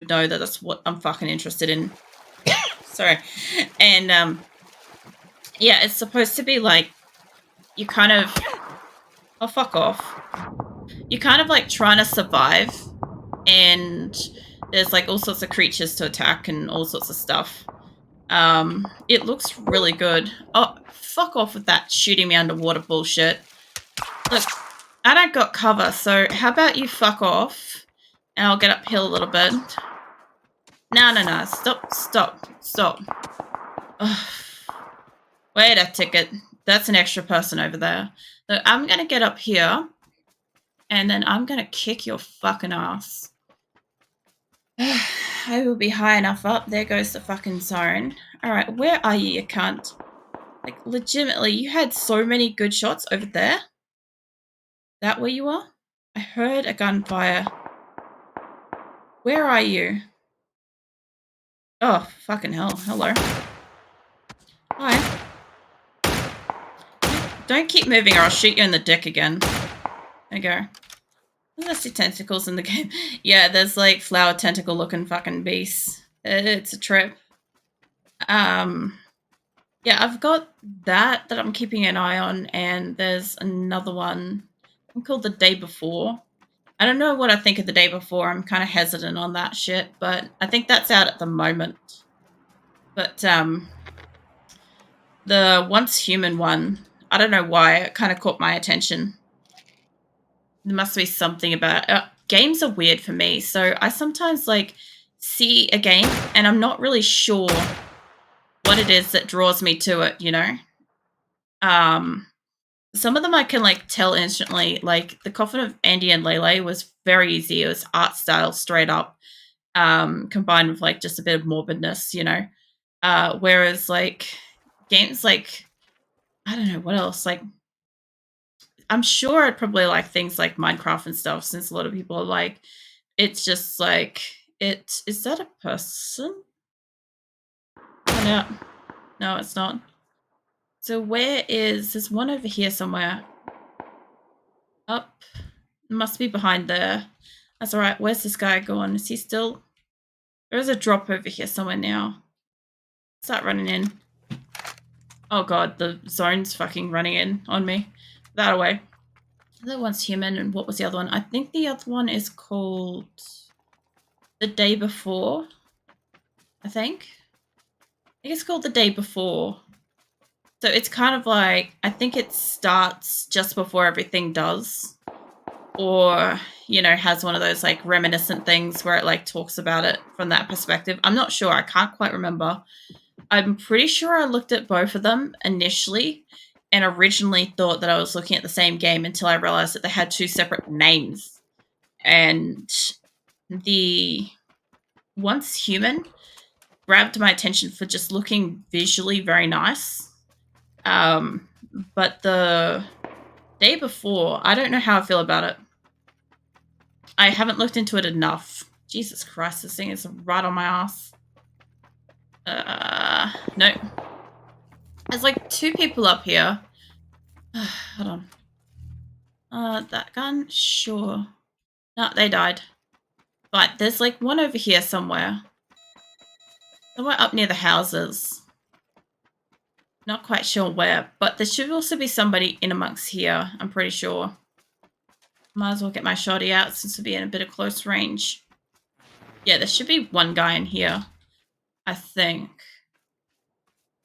know that that's what I'm fucking interested in. Sorry. And, yeah, it's supposed to be like, you kind of... Oh, fuck off. You're kind of like trying to survive, and there's like all sorts of creatures to attack and all sorts of stuff. It looks really good. Oh, fuck off with that shooting me underwater bullshit. Look, I don't got cover, so how about you fuck off, and I'll get uphill a little bit. No. Stop. Ugh. Wait a ticket. That's an extra person over there. Look, I'm gonna get up here, and then I'm gonna kick your fucking ass. I will be high enough up. There goes the fucking siren. Alright, where are you cunt? Like, legitimately, you had so many good shots over there? That where you are? I heard a gunfire. Where are you? Oh, fucking hell. Hello. Hi. Don't keep moving or I'll shoot you in the dick again. There you go. Let's see tentacles in the game. Yeah, there's like flower tentacle looking fucking beasts. It's a trip. Yeah, I've got that I'm keeping an eye on, and there's another one called The Day Before. I don't know what I think of The Day Before. I'm kind of hesitant on that shit, but I think that's out at the moment. But the Once Human one, I don't know why, it kind of caught my attention. There must be something about it. Games are weird for me, so I sometimes like see a game and I'm not really sure what it is that draws me to it, you know? Some of them I can like tell instantly. Like The Coffin of Andy and Lele was very easy. It was art style straight up, combined with like just a bit of morbidness, you know? Whereas like games like, I don't know what else, like I'm sure I'd probably like things like Minecraft and stuff, since a lot of people are like, it's just like, is that a person? Oh, no. No, it's not. So there's one over here somewhere. Up. Must be behind there. That's alright. Where's this guy going? Is he still... There's a drop over here somewhere now. Start running in. Oh god, the zone's fucking running in on me. That away. The other one's human, and what was the other one? I think the other one is called The Day Before. I think it's called The Day Before. So it's kind of like, I think it starts just before everything does. Or, you know, has one of those like reminiscent things where it like talks about it from that perspective. I'm not sure. I can't quite remember. I'm pretty sure I looked at both of them initially and originally thought that I was looking at the same game until I realized that they had two separate names. And the Once Human grabbed my attention for just looking visually very nice. But the Day Before, I don't know how I feel about it. I haven't looked into it enough. Jesus Christ, this thing is right on my ass. No. There's like two people up here. Hold on. That gun? Sure. No, they died. But there's like one over here somewhere. Somewhere up near the houses. Not quite sure where, but there should also be somebody in amongst here, I'm pretty sure. Might as well get my shotty out since we'll be in a bit of close range. Yeah, there should be one guy in here, I think.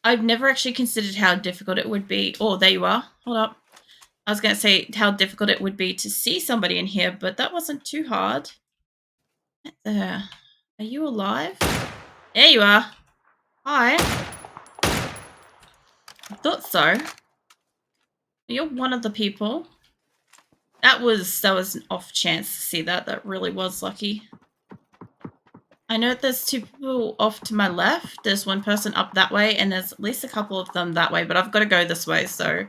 I've never actually considered how difficult it would be. Oh, there you are. Hold up. I was going to say how difficult it would be to see somebody in here, but that wasn't too hard. Right there. Are you alive? There you are. Hi. I thought so. You're one of the people. That was an off chance to see that. That really was lucky. I know there's two people off to my left. There's one person up that way, and there's at least a couple of them that way, but I've got to go this way, so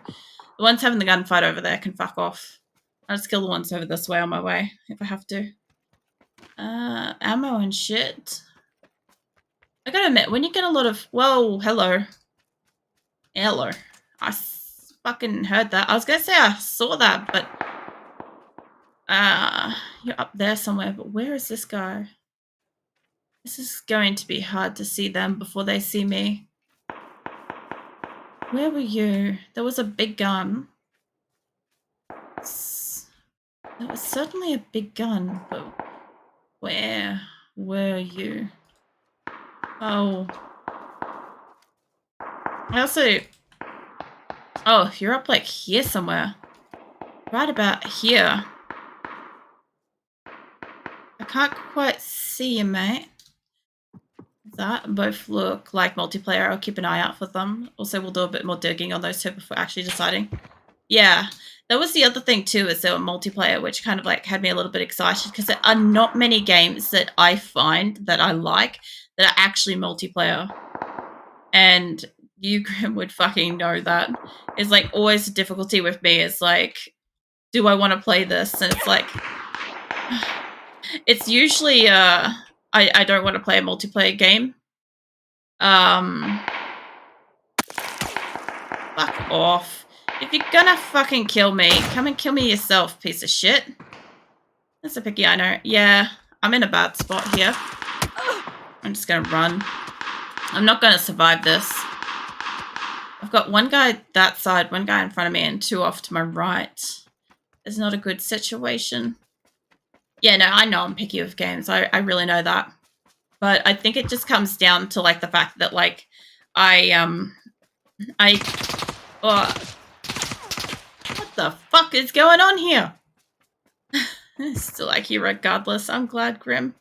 the ones having the gunfight over there can fuck off. I'll just kill the ones over this way on my way, if I have to. Ammo and shit. I gotta admit, when you get a lot of... Whoa, hello. Hello. I fucking heard that. I was gonna say I saw that, but... You're up there somewhere, but where is this guy? This is going to be hard to see them before they see me. Where were you? There was a big gun. There was certainly a big gun, but where were you? Oh. I also... Oh, you're up like here somewhere. Right about here. I can't quite see you, mate. That both look like multiplayer. I'll keep an eye out for them. Also, we'll do a bit more digging on those two before actually deciding. Yeah, that was the other thing too, is they were multiplayer, which kind of like had me a little bit excited because there are not many games that I find that I like that are actually multiplayer. And you, Grim, would fucking know that. It's like always the difficulty with me is like, do I want to play this? And it's like, it's usually I don't want to play a multiplayer game. Fuck off. If you're gonna fucking kill me, come and kill me yourself, piece of shit. That's a picky, I know. Yeah, I'm in a bad spot here. I'm just gonna run. I'm not gonna survive this. I've got one guy that side, one guy in front of me, and two off to my right. It's not a good situation. Yeah, no, I know I'm picky with games. I really know that. But I think it just comes down to, like, the fact that, like, what the fuck is going on here? Still like you regardless. I'm glad, Grim.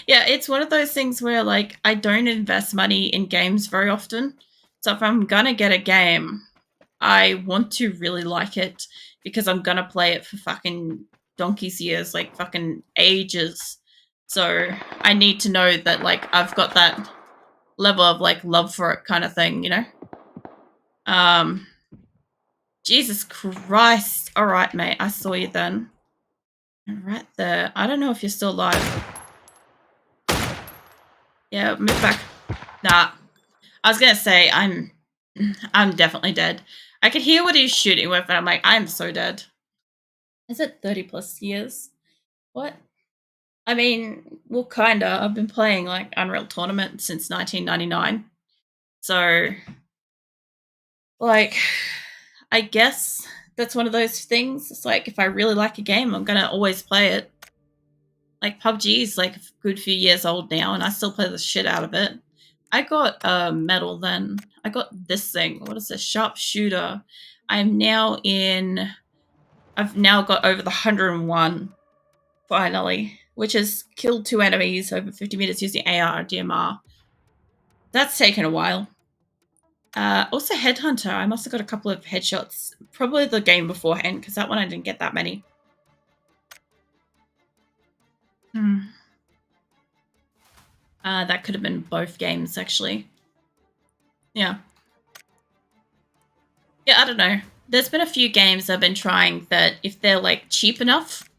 Yeah, it's one of those things where, like, I don't invest money in games very often. So if I'm gonna get a game, I want to really like it because I'm gonna play it for fucking donkey's years, like fucking ages. So I need to know that, like, I've got that level of, like, love for it kind of thing, you know? Jesus Christ. All right, mate. I saw you then. Right there. I don't know if you're still alive. Yeah, move back. Nah. I was gonna say, I'm definitely dead. I could hear what he's shooting with, and I'm like, I'm so dead. Is it 30 plus years? What? I mean, well, kinda. I've been playing, like, Unreal Tournament since 1999. So, like, I guess that's one of those things. It's like, if I really like a game, I'm gonna always play it. Like, PUBG is, like, a good few years old now, and I still play the shit out of it. I got a medal then. I got this thing. What is this? Sharpshooter. I've now got over the 101, finally, which has killed 2 enemies over 50 meters using AR and DMR. That's taken a while. Also, Headhunter. I must have got a couple of headshots. Probably the game beforehand, because that one I didn't get that many. That could have been both games, actually. Yeah. Yeah, I don't know. There's been a few games I've been trying that if they're, like, cheap enough,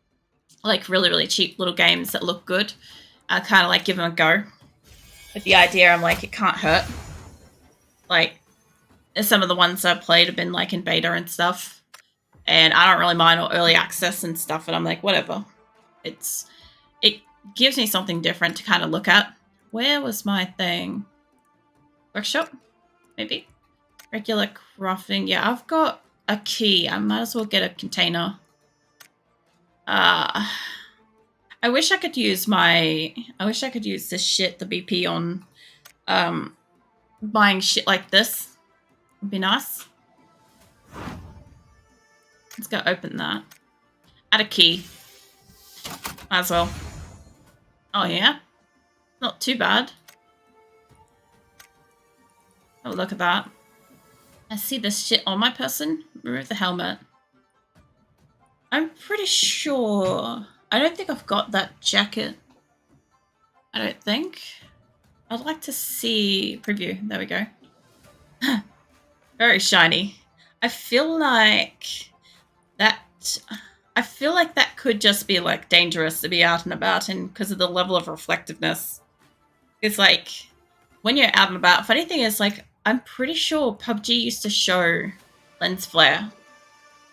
like really, really cheap little games that look good, I kind of, like, give them a go. With the idea, I'm like, it can't hurt. Like, some of the ones I've played have been, like, in beta and stuff. And I don't really mind, or early access and stuff, and I'm like, whatever. It gives me something different to kind of look at. Where was my thing? Workshop? Maybe? Regular crafting. Yeah, I've got a key. I might as well get a container. I wish I could use this shit, the BP, on buying shit like this. Would be nice. Let's go open that. Add a key. Might as well. Oh yeah? Not too bad. Oh, look at that. I see this shit on my person. Remove the helmet. I'm pretty sure... I don't think I've got that jacket. I don't think. I'd like to see... Preview. There we go. Very shiny. I feel like that could just be, like, dangerous to be out and about in because of the level of reflectiveness. It's like, when you're out and about... Funny thing is, like, I'm pretty sure PUBG used to show lens flare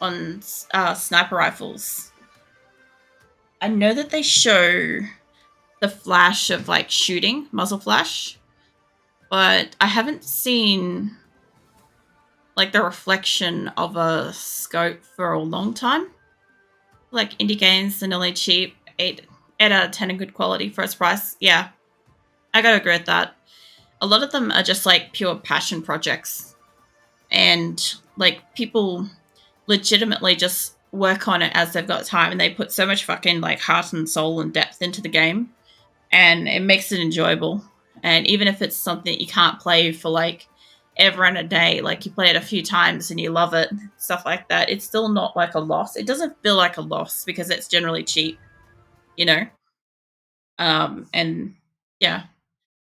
on sniper rifles. I know that they show the flash of like shooting, muzzle flash, but I haven't seen like the reflection of a scope for a long time. Like indie games are nearly cheap, 8 out of 10 in good quality for its price. Yeah, I gotta agree with that. A lot of them are just like pure passion projects, and like people legitimately just work on it as they've got time, and they put so much fucking like heart and soul and depth into the game, and it makes it enjoyable. And even if it's something that you can't play for like ever and a day, like you play it a few times and you love it, stuff like that, it's still not like a loss. It doesn't feel like a loss because it's generally cheap, you know. And yeah,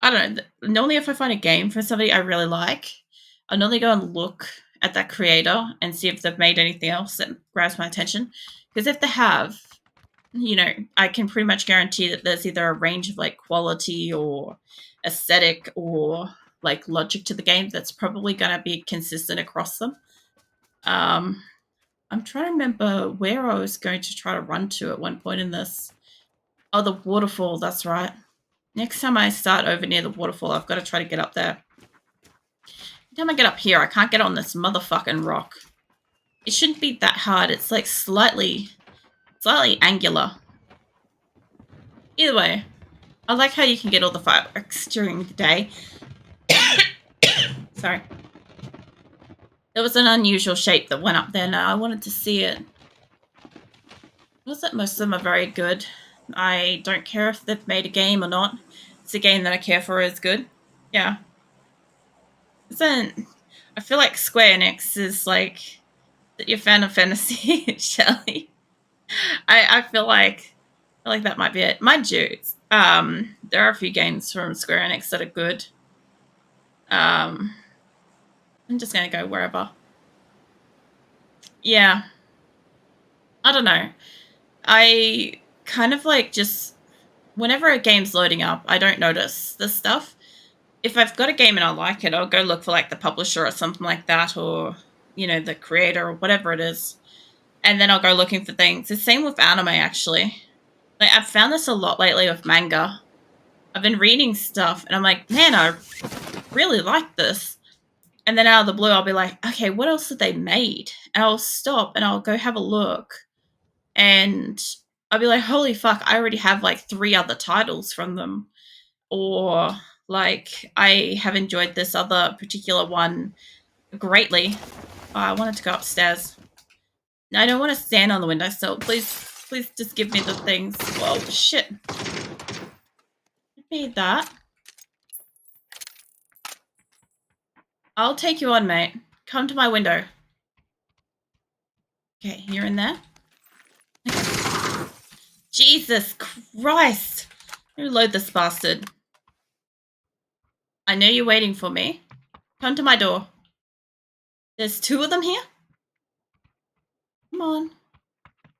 I don't know. Normally, if I find a game for somebody I really like, I normally go and look at that creator and see if they've made anything else that grabs my attention. Because if they have, you know, I can pretty much guarantee that there's either a range of like quality or aesthetic or like logic to the game that's probably going to be consistent across them. Um, I'm trying to remember where I was going to try to run to at one point in this. Oh, the waterfall. That's right. Next time I start over near the waterfall, I've got to try to get up there. Every time I get up here, I can't get on this motherfucking rock. It shouldn't be that hard. It's like slightly angular. Either way, I like how you can get all the fireworks during the day. Sorry. There was an unusual shape that went up there now. I wanted to see it. Was that most of them are very good. I don't care if they've made a game or not. It's a game that I care for is good. Yeah. Isn't I feel like Square Enix is like your fan of fantasy, Shelley. I feel like that might be it. Mind you, there are a few games from Square Enix that are good. Um, I'm just gonna go wherever. Yeah, I don't know. I kind of like just whenever a game's loading up, I don't notice this stuff. If I've got a game and I like it, I'll go look for like the publisher or something like that, or the creator or whatever it is, and then I'll go looking for things. The same with anime, actually. Like I've found this a lot lately with manga. I've been reading stuff, and I'm like, man, I really like this. And then out of the blue, I'll be like, okay, what else have they made? And I'll stop and I'll go have a look, and I'll be like, holy fuck, I already have like 3 other titles from them, or like I have enjoyed this other particular one greatly. I wanted to go upstairs. I don't want to stand on the windowsill. Please just give me the things. Whoa, shit. Give me that. I'll take you on, mate. Come to my window. Okay, you're in there. Jesus Christ. Let me load this bastard. I know you're waiting for me. Come to my door. There's 2 of them here? Come on.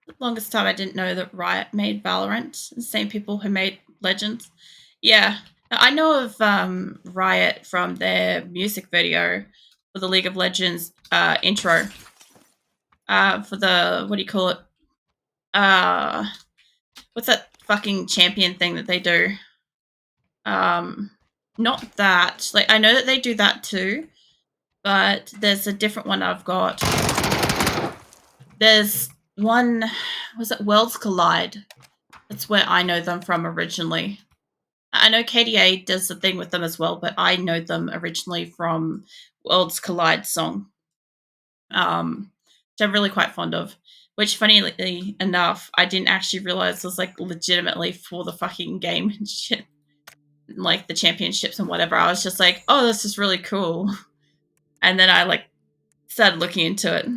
The longest time I didn't know that Riot made Valorant. The same people who made Legends. Yeah. I know of Riot from their music video for the League of Legends intro. For the, what do you call it? What's that fucking champion thing that they do? Not that. Like, I know that they do that too, but there's a different one I've got. There's one, was it Worlds Collide? That's where I know them from originally. I know KDA does the thing with them as well, but I know them originally from Worlds Collide song, which I'm really quite fond of. Which, funnily enough, I didn't actually realize was like legitimately for the fucking game and shit, like the championships and whatever. I was just like, oh, this is really cool, and then I like started looking into it.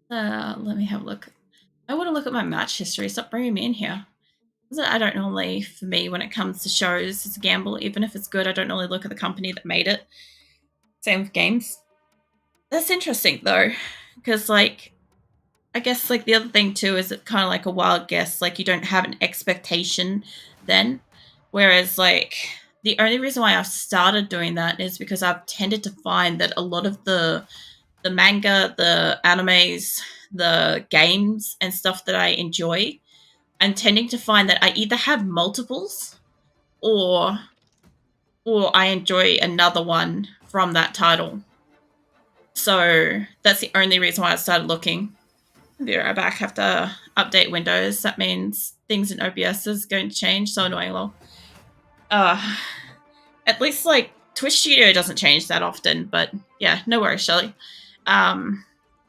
Let me have a look. I want to look at my match history. Stop bringing me in here. I don't normally, for me, when it comes to shows, it's a gamble. Even if it's good, I don't normally look at the company that made it. Same with games. That's interesting, though, because, like, I guess, like, the other thing, too, is it's kind of like a wild guess. Like, you don't have an expectation then. Whereas, like, the only reason why I've started doing that is because I've tended to find that a lot of the manga, the animes, the games, and stuff that I enjoy, I'm tending to find that I either have multiples or I enjoy another one from that title. So that's the only reason why I started looking. I'll be right back. Have to update Windows. That means things in OBS is going to change. So annoying, lol. Uh, at least like Twitch Studio doesn't change that often, but yeah, no worries, Shelly.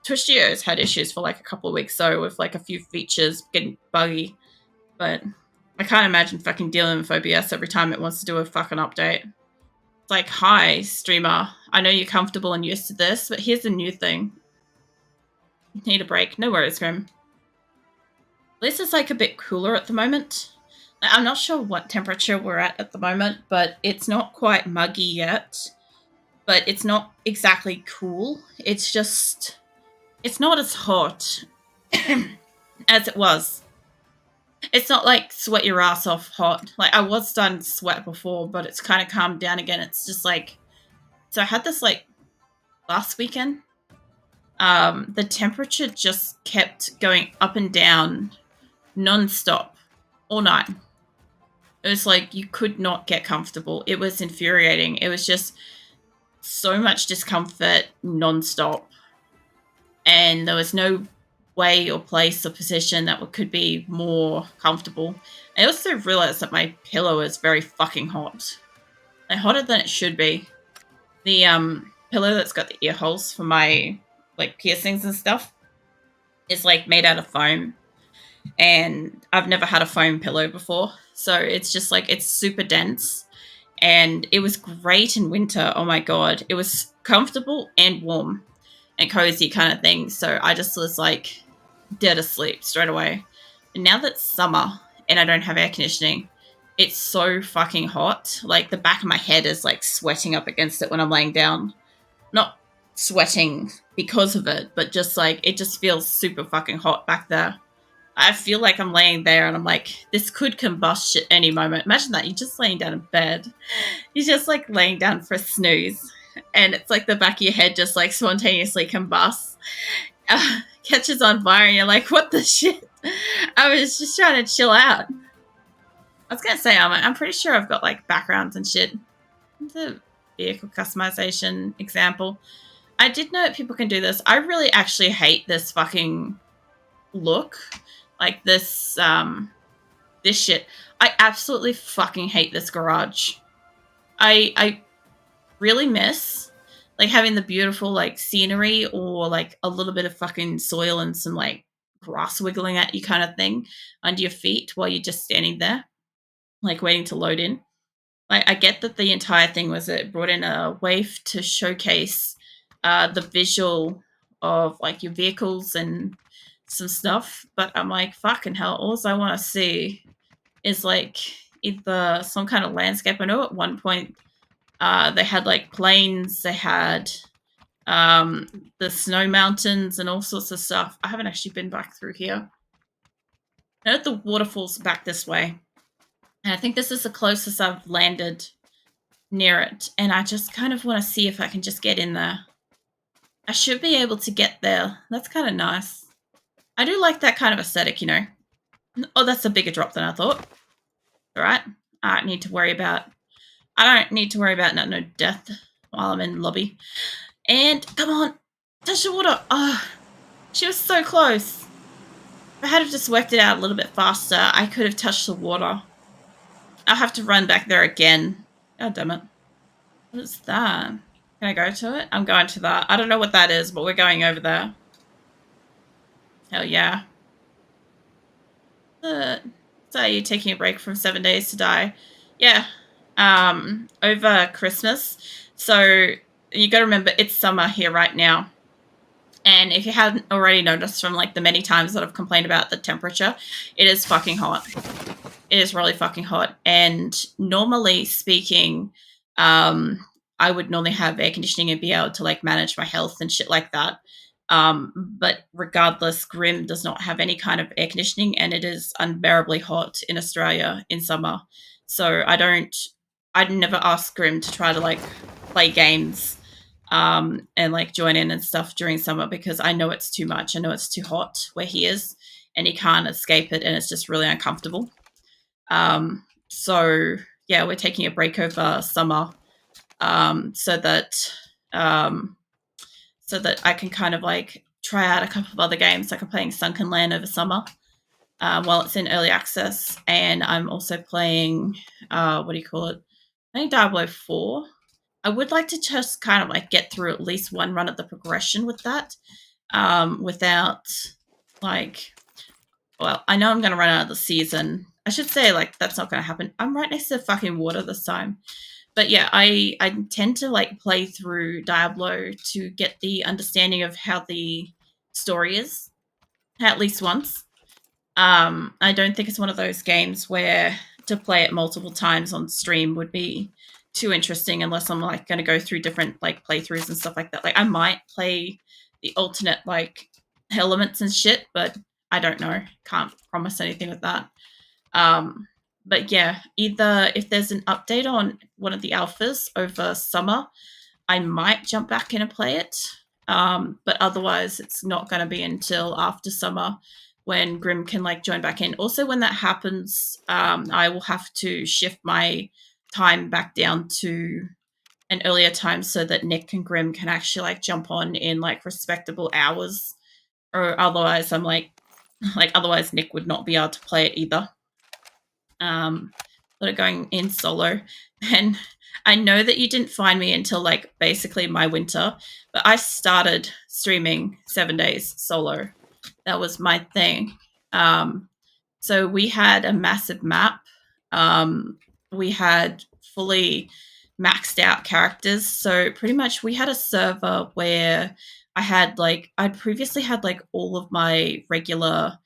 Twitch Studio's had issues for like a couple of weeks, so with like a few features getting buggy, but I can't imagine fucking dealing with OBS every time it wants to do a fucking update. It's like, hi, streamer. I know you're comfortable and used to this, but here's a new thing. You need a break. No worries, Grim. At least it's like a bit cooler at the moment. I'm not sure what temperature we're at the moment, but it's not quite muggy yet. But it's not exactly cool. It's just, it's not as hot as it was. It's not like sweat your ass off hot. Like I was starting to sweat before, but it's kind of calmed down again. It's just like, so I had this like last weekend. The temperature just kept going up and down non-stop all night. It was like you could not get comfortable. It was infuriating. It was just so much discomfort non-stop. And there was no way or place or position that could be more comfortable. I also realized that my pillow is very fucking hot. Like, hotter than it should be. The pillow that's got the ear holes for my like piercings and stuff is like made out of foam. And I've never had a foam pillow before. So it's just like, it's super dense. And it was great in winter. Oh my God. It was comfortable and warm and cozy kind of thing. So I just was like dead asleep straight away. And now that it's summer and I don't have air conditioning, it's so fucking hot. Like the back of my head is like sweating up against it when I'm laying down. Not sweating because of it, but just like, it just feels super fucking hot back there. I feel like I'm laying there and I'm like, this could combust at any moment. Imagine that. You're just laying down in bed. You're just like laying down for a snooze. And it's like the back of your head just like spontaneously combusts. Catches on fire and you're like, what the shit? I was just trying to chill out. I was going to say, I'm pretty sure I've got like backgrounds and shit. The vehicle customization example. I did know that people can do this. I really actually hate this fucking look. Like this, this shit. I absolutely fucking hate this garage. I really miss like having the beautiful like scenery or like a little bit of fucking soil and some like grass wiggling at you kind of thing under your feet while you're just standing there, like waiting to load in. Like I get that the entire thing was it brought in a wave to showcase the visual of like your vehicles and some stuff, but I'm like, fucking hell, all I want to see is like either some kind of landscape. I know at one point they had like plains, they had the snow mountains and all sorts of stuff. I haven't actually been back through here. I know the waterfall's back this way, and I think this is the closest I've landed near it, and I just kind of want to see if I can just get in there. I should be able to get there. That's kind of nice. I do like that kind of aesthetic, you know. Oh, that's a bigger drop than I thought. All right. I don't need to worry about no death while I'm in lobby. And come on, touch the water. Oh, she was so close. If I had just worked it out a little bit faster, I could have touched the water. I'll have to run back there again. God damn it. What is that? Can I go to it? I'm going to that. I don't know what that is, but we're going over there. Hell yeah. So you're taking a break from 7 days to die? Yeah. Over Christmas. So you got to remember it's summer here right now. And if you hadn't already noticed from like the many times that I've complained about the temperature, it is fucking hot. It is really fucking hot. And normally speaking, I would normally have air conditioning and be able to like manage my health and shit like that. But regardless, Grim does not have any kind of air conditioning and it is unbearably hot in Australia in summer. So I'd never ask Grim to try to like play games and like join in and stuff during summer because I know it's too much. I know it's too hot where he is. and you can't escape it, and it's just really uncomfortable. So yeah, we're taking a break over summer, so that um, I can kind of like try out a couple of other games. Like I'm playing Sunken Land over summer while it's in early access, and I'm also playing what do you call it? I think Diablo 4. I would like to just kind of like get through at least one run of the progression with that, without like, well, I know I'm going to run out of the season. I should say like that's not going to happen. I'm right next to fucking water this time. But yeah, I tend to like play through Diablo to get the understanding of how the story is at least once. I don't think it's one of those games where to play it multiple times on stream would be too interesting unless I'm like going to go through different like playthroughs and stuff like that. Like I might play the alternate like elements and shit, but I don't know. Can't promise anything with that. Um, but yeah, either if there's an update on one of the alphas over summer, I might jump back in and play it. But otherwise, it's not going to be until after summer when Grim can like join back in. Also, when that happens, I will have to shift my time back down to an earlier time so that Nick and Grim can actually like jump on in like respectable hours. Or otherwise, I'm like otherwise Nick would not be able to play it either. Sort of going in solo. And I know that you didn't find me until like basically my winter, but I started streaming 7 days solo. That was my thing. Um, so we had a massive map. We had fully maxed out characters. So pretty much we had a server where I'd previously had like all of my regular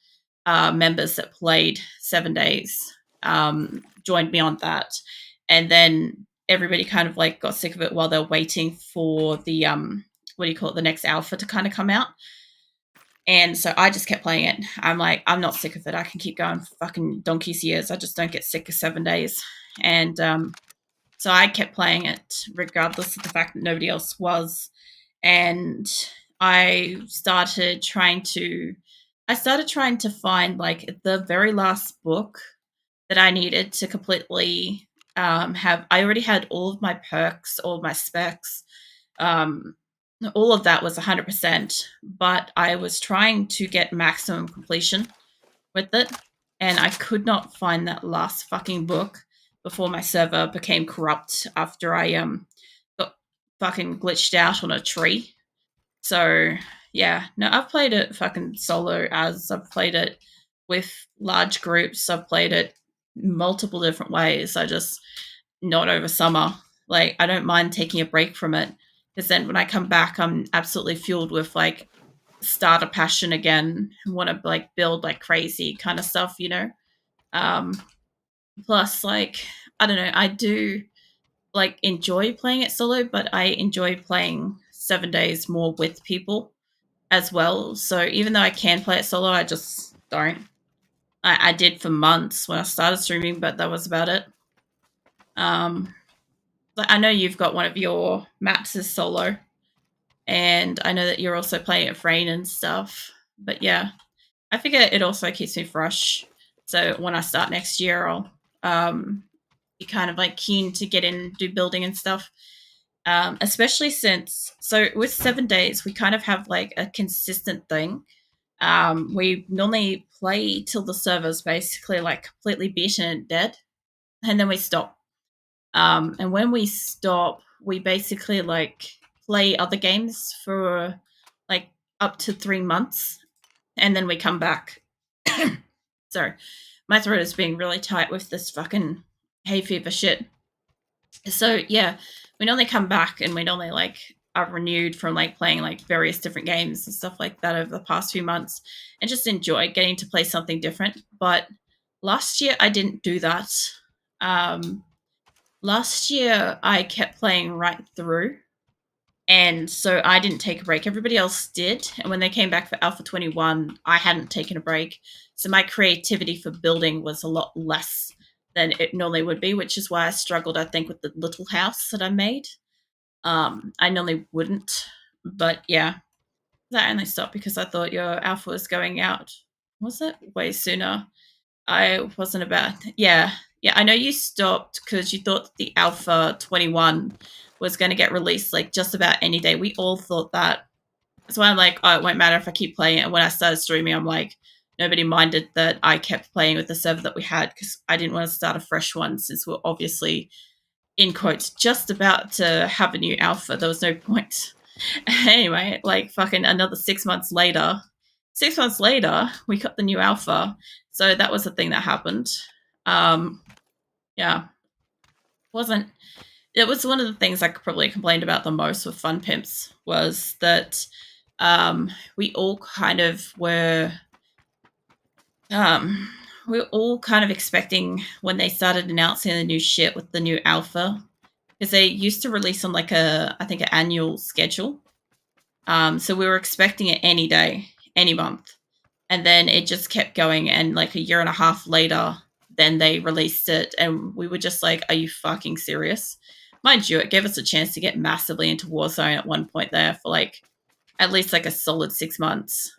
members that played 7 days joined me on that, and then everybody kind of like got sick of it while they're waiting for the what do you call it, the next alpha to kind of come out. And so I just kept playing it. I'm like, I'm not sick of it. I can keep going for fucking donkey's years. I just don't get sick of 7 days. And so I kept playing it regardless of the fact that nobody else was. And I started trying to find like the very last book that I needed to completely have. I already had all of my perks, all of my specs. Um, all of that was 100%, but I was trying to get maximum completion with it, and I could not find that last fucking book before my server became corrupt after I got fucking glitched out on a tree. So yeah, no, I've played it fucking solo as I've played it with large groups. I've played it multiple different ways. I just not over summer. Like I don't mind taking a break from it because then when I come back, I'm absolutely fueled with like starter passion again. Want to like build like crazy kind of stuff, you know. Um, Plus, like I don't know, I do like enjoy playing it solo, but I enjoy playing 7 days more with people as well. So even though I can play it solo, I just don't. I did for months when I started streaming, but that was about it. Um, I know you've got one of your maps as solo, and I know that you're also playing it for rain and stuff. But yeah, I figure it also keeps me fresh. So when I start next year, I'll be kind of like keen to get in, do building and stuff. Especially since, so with 7 days, we kind of have like a consistent thing. We normally play till the server's basically like completely beaten and dead, and then we stop. And when we stop, we basically like play other games for like up to 3 months, and then we come back. Sorry, my throat is being really tight with this fucking hay fever shit. So yeah, we normally come back and we normally like are renewed from like playing like various different games and stuff like that over the past few months and just enjoy getting to play something different. But last year I didn't do that. Um, Last year I kept playing right through. And so I didn't take a break. Everybody else did. And when they came back for Alpha 21, I hadn't taken a break. So my creativity for building was a lot less than it normally would be, which is why I struggled, I think, with the little house that I made. I normally wouldn't. But yeah, that only stopped because I thought your Alpha was going out. Was it way sooner? I wasn't about. Yeah, yeah. I know you stopped because you thought the Alpha 21 was going to get released like just about any day. We all thought that. That's why I'm like, oh, it won't matter if I keep playing it. And when I started streaming, I'm like, nobody minded that I kept playing with the server that we had because I didn't want to start a fresh one since we're obviously in quotes just about to have a new alpha. There was no point. Anyway, like fucking another 6 months later, 6 months later, we got the new alpha. So that was the thing that happened. Um, yeah, wasn't it was one of the things I probably complained about the most with Fun Pimps was that we all kind of were um, we were all kind of expecting when they started announcing the new shit with the new alpha because they used to release on like I think an annual schedule. So we were expecting it any day, any month. And then it just kept going. And like a year and a half later, then they released it. And we were just like, are you fucking serious? Mind you, it gave us a chance to get massively into Warzone at one point there for like at least like a solid 6 months.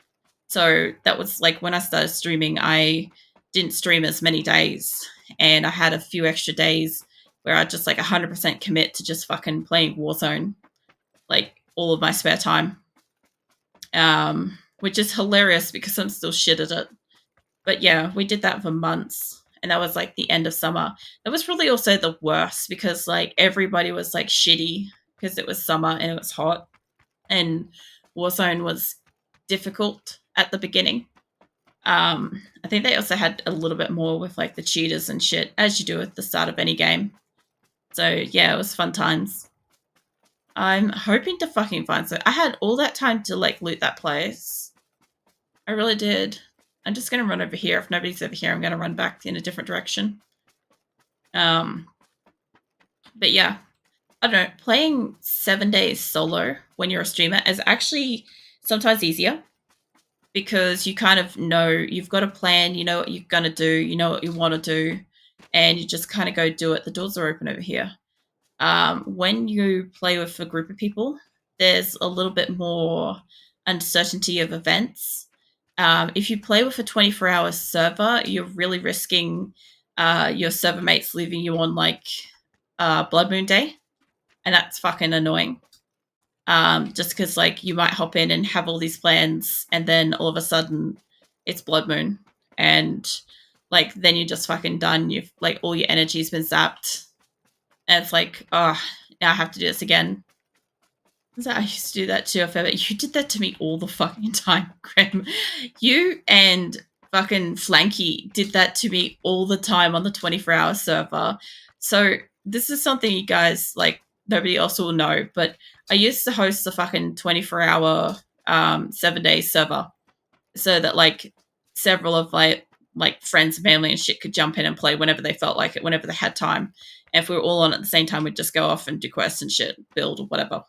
So that was like when I started streaming, I didn't stream as many days. And I had a few extra days where I just like 100% commit to just fucking playing Warzone, like all of my spare time, which is hilarious because I'm still shit at it. But yeah, we did that for months. And that was like the end of summer. That was really also the worst because like everybody was like shitty because it was summer and it was hot. And Warzone was difficult at the beginning. I think they also had a little bit more with like the cheaters and shit, as you do at the start of any game. So yeah, it was fun times. I'm hoping to fucking find so I had all that time to like loot that place. I really did. I'm just gonna run over here. If nobody's over here, I'm gonna run back in a different direction. Um, but yeah, I don't know. Playing 7 days solo when you're a streamer is actually sometimes easier because you kind of know you've got a plan. You know what you're gonna do. You know what you want to do, and you just kind of go do it. The doors are open over here. When you play with a group of people, there's a little bit more uncertainty of events. If you play with a 24-hour server, you're really risking your server mates leaving you on like Blood Moon Day, and that's fucking annoying. Just because like you might hop in and have all these plans, and then all of a sudden it's Blood Moon, and like then you're just fucking done. You've like all your energy's been zapped, and it's like, oh, now I have to do this again. So I used to do that too a fair bit. You did that to me all the fucking time, Graham. You and fucking Flanky did that to me all the time on the 24-hour server. So this is something you guys like nobody else will know, but I used to host the fucking 24-hour 7 day server so that like several of like friends and family and shit could jump in and play whenever they felt like it, whenever they had time. And if we were all on at the same time, we'd just go off and do quests and shit, build or whatever.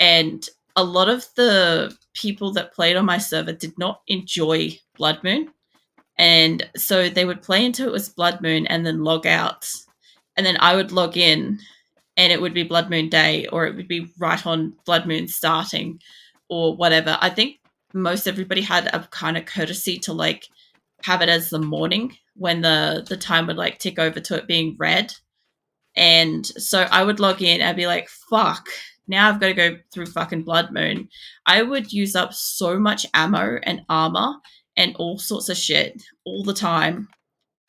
And a lot of the people that played on my server did not enjoy Blood Moon. And so they would play until it was Blood Moon and then log out. And then I would log in and it would be Blood Moon Day or it would be right on Blood Moon starting or whatever. I think most everybody had a kind of courtesy to like have it as the morning when the time would like tick over to it being red. And so I would log in and be like, fuck, now I've got to go through fucking Blood Moon. I would use up so much ammo and armor and all sorts of shit all the time.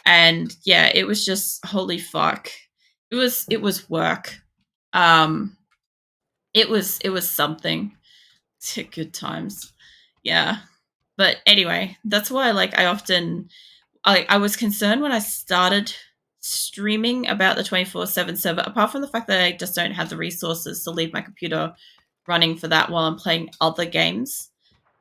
And yeah, it was just holy fuck. It was work. Um it was something. Good times. Yeah. But anyway, that's why like I was concerned when I started streaming about the 24/7 server, apart from the fact that I just don't have the resources to leave my computer running for that while I'm playing other games.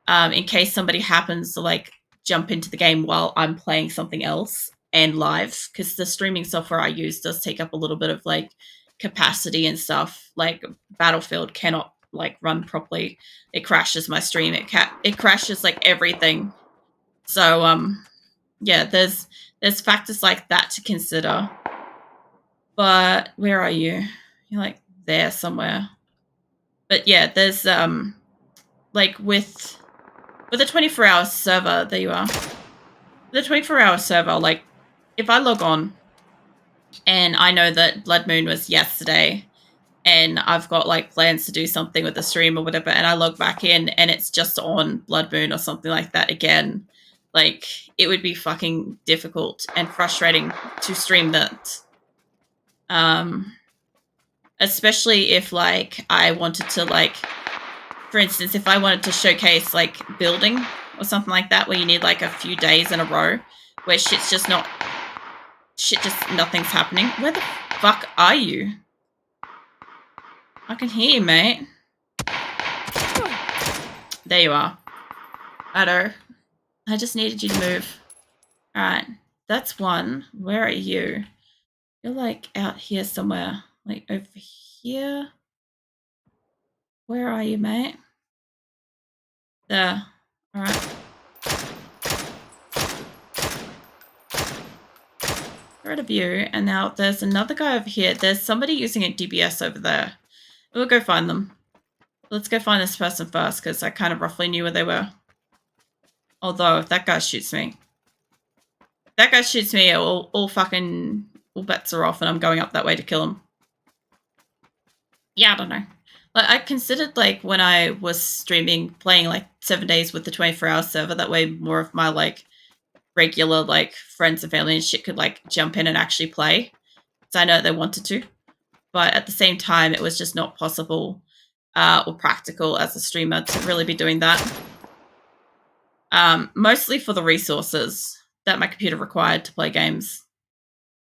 In case somebody happens to like jump into the game while I'm playing something else and live, because the streaming software I use does take up a little bit of like capacity and stuff. Like Battlefield cannot like run properly. It crashes my stream. It crashes like everything. So yeah, there's factors like that to consider. But where are you? You're like there somewhere. But yeah, there's like with a 24-hour server, there you are. The 24-hour server, like, if I log on and I know that Blood Moon was yesterday and I've got like plans to do something with the stream or whatever, and I log back in and it's just on Blood Moon or something like that again, like it would be fucking difficult and frustrating to stream that. Especially if like I wanted to, like, for instance, if I wanted to showcase like building or something like that, where you need like a few days in a row where just nothing's happening. Where the fuck are you? I can hear you, mate. There you are. I just needed you to move. Alright, that's one. Where are you? You're like out here somewhere. Like over here? Where are you, mate? There. Alright. Rid of you, and now there's another guy over here. There's somebody using a DBS over there. We'll go find them. Let's go find this person first, because I kind of roughly knew where they were. Although, if that guy shoots me, all bets are off, and I'm going up that way to kill him. Yeah, I don't know. Like, I considered, like, when I was streaming, playing, like, 7 days with the 24-hour server, that way more of my, like, regular, like, friends and family and shit could, like, jump in and actually play. Because I know they wanted to. But at the same time, it was just not possible or practical as a streamer to really be doing that. Mostly for the resources that my computer required to play games.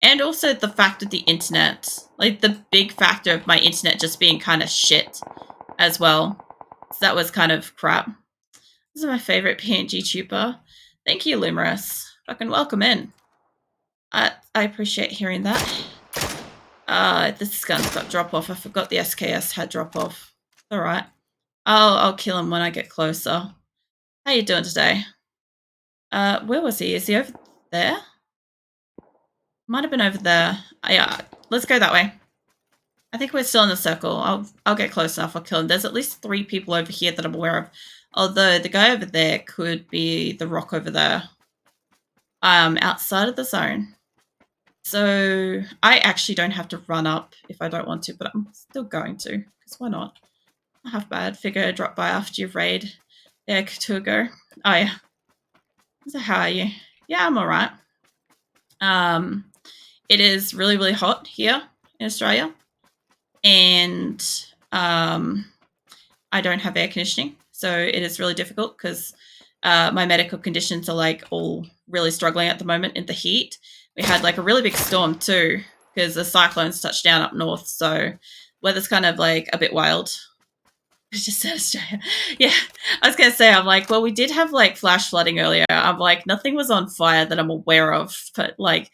And also the fact of the internet. Like, the big factor of my internet just being kind of shit as well. So that was kind of crap. This is my favorite PNG tuber. Thank you, Limerus. Fucking welcome in. I appreciate hearing that. This gun's got drop off. I forgot the SKS had drop off. Alright. I'll kill him when I get closer. How you doing today? Where was he? Is he over there? Might have been over there. Yeah, let's go that way. I think we're still in the circle. I'll get close enough. I'll kill him. There's at least 3 people over here that I'm aware of. Although the guy over there could be the rock over there. Outside of the zone. So I actually don't have to run up if I don't want to, but I'm still going to, because why not? Not half bad. Figure drop by after you've raid. Yeah, to go. Oh yeah. So how are you? Yeah, I'm alright. It is really, really hot here in Australia. And I don't have air conditioning. So it is really difficult because my medical conditions are like all really struggling at the moment in the heat. We had like a really big storm too because the cyclones touched down up north. So weather's kind of like a bit wild. I just said Australia. Yeah, I was going to say, I'm like, well, we did have like flash flooding earlier. I'm like, nothing was on fire that I'm aware of, but like